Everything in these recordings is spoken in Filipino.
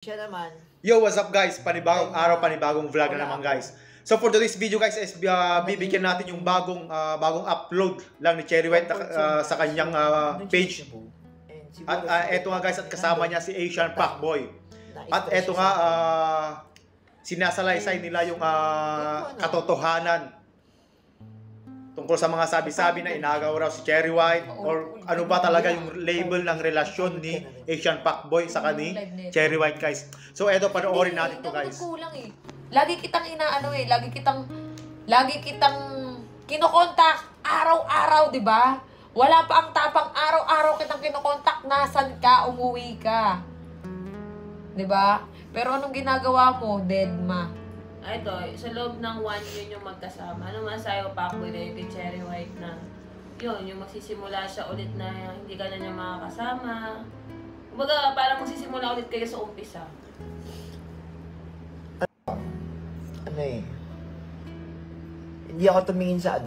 Siya naman. Yo, what's up guys? Panibagong araw, panibagong vlog na naman guys. So for today's video guys is bibigyan natin yung bagong upload lang ni Cherry White sa kanyang page. At eto nga guys, at kasama niya si Asian Fuckboy. At eto nga sinasalaysay nila yung katotohanan tungkol sa mga sabi-sabi na inagaw raw si Cherry White or ano ba talaga yung label ng relasyon ni Asian Fuckboy sa ni Cherry White guys. So eto, panoorin natin to guys. Kulang eh. Lagi kitang lagi kitang kinokontak araw-araw, 'di ba? Wala pa ang tapang araw-araw kitang kinokontak, nasan ka, umuwi ka. 'Di ba? Pero anong ginagawa mo, Deadma? Ito, sa loob ng 1 year yung magkasama. Ano masayo Fuckboy na yung Cherry White na yun, yung magsisimula siya ulit na hindi ka na niya makakasama. Kumbaga, parang magsisimula ulit kayo sa umpisa. Ano eh. Hindi ako tumingin sa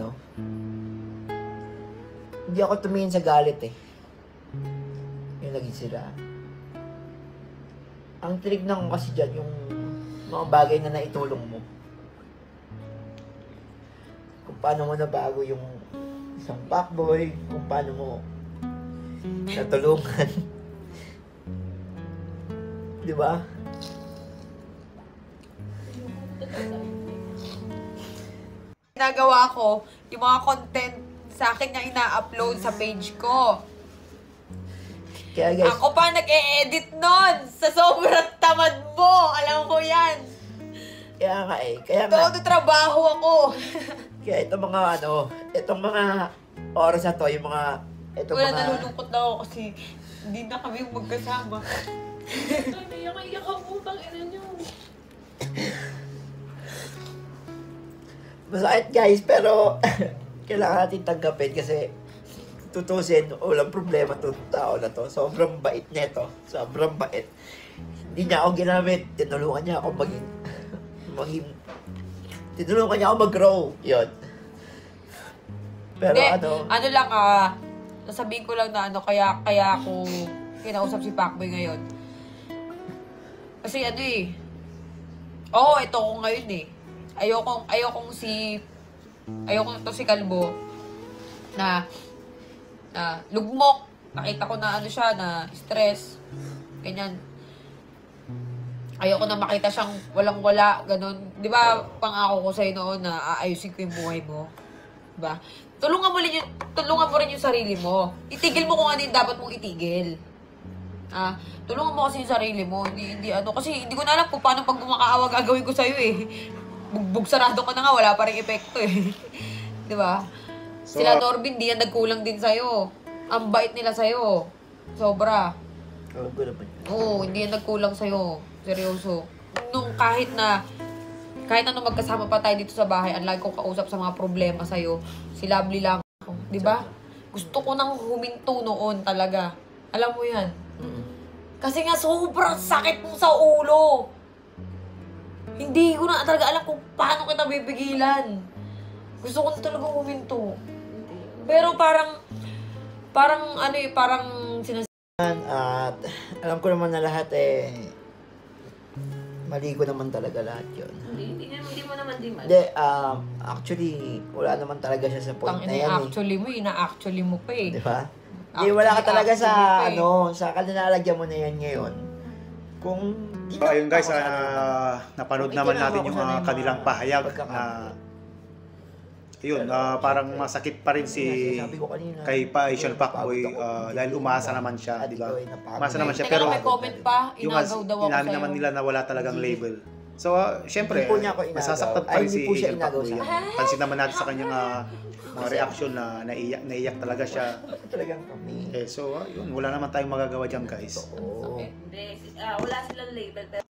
Hindi ako tumingin sa galit eh. Yung naging sila. Ang tinignan ko kasi dyan yung mga bagay na naitulong mo. Kung paano mo nabago yung isang fuckboy, kung paano mo natulungan. Di ba? Ginagawa ko, yung mga content sa akin na ina-upload sa page ko. Kaya guys, Ako pa nag-e-edit nun sa sobrang tamad mo. Alam ko yan. kaya nga eh. Kaya nga. Todo trabaho ako. Kaya itong mga oras na to, yung mga, Nalulungkot na ako kasi hindi na kami magkasama. Iyak ako, utang ina niyo. Masakit guys, pero kailangan natin tanggapin kasi tutusin, walang problema itong tao na to. Sobrang bait nito. Sobrang bait. Hindi niya ako ginamit. Tinulungan niya ako tinulungan niya ako mag-grow. Yun. Pero Hindi, lang nasabihin ko lang na kaya ako kinausap si Fuckboy ngayon. Kasi ito ko ngayon eh. Ayokong to si Kalbo na lugmok. Nakita ko na siya, na stress. Ganyan. Ayoko na makita siyang walang-wala, ganun. Di ba, pangako ko sa'yo noon na aayusin ko yung buhay mo? Diba? Tulungan mo rin yung sarili mo. Itigil mo kung ano yung dapat mong itigil. Tulungan mo kasi yung sarili mo. Kasi hindi ko na alam kung paano pag gumakaawa gagawin ko sa'yo eh. Bugbog sarado ka na nga, wala pa rin epekto eh. Di ba? Sila Norbin, di yan nagkulang din sa'yo. Ang bait nila sa'yo. Sobra. Oo, hindi yan nagkulang sa'yo. Seryoso. Kahit ano magkasama pa tayo dito sa bahay, ang lagi kong kausap sa mga problema sa'yo, si Lovely lang ako. Di ba? Gusto ko nang huminto noon talaga. Alam mo yan. Kasi nga sobrang sakit mo sa ulo. Hindi ko na talaga alam kung paano kita bibigilan. Gusto ko na talaga huminto. Pero parang at alam ko naman na lahat mali ko naman talaga lahat yun. Hindi mo naman di man. Hindi, actually, wala naman talaga siya sa point na yan Ina-actually mo pa eh. Di ba? Hindi, wala ka talaga sa sa kalinalagyan mo na yan ngayon. Kung Ayun guys, napanood naman natin yung kanilang pahayag na yun, parang masakit pa rin kay Asian Fuckboy dahil umasa naman siya, di ba? Umasa naman siya, pero may comment pa, inagaw daw ako inamin naman nila na wala talagang label. So, syempre, masasaktan pa rin si Asian Fuckboy. Pansin naman natin sa kanyang mga reaction na naiyak talaga siya. Talagang kami. So, yun, wala naman tayong magagawa dyan guys. Hindi, wala silang label.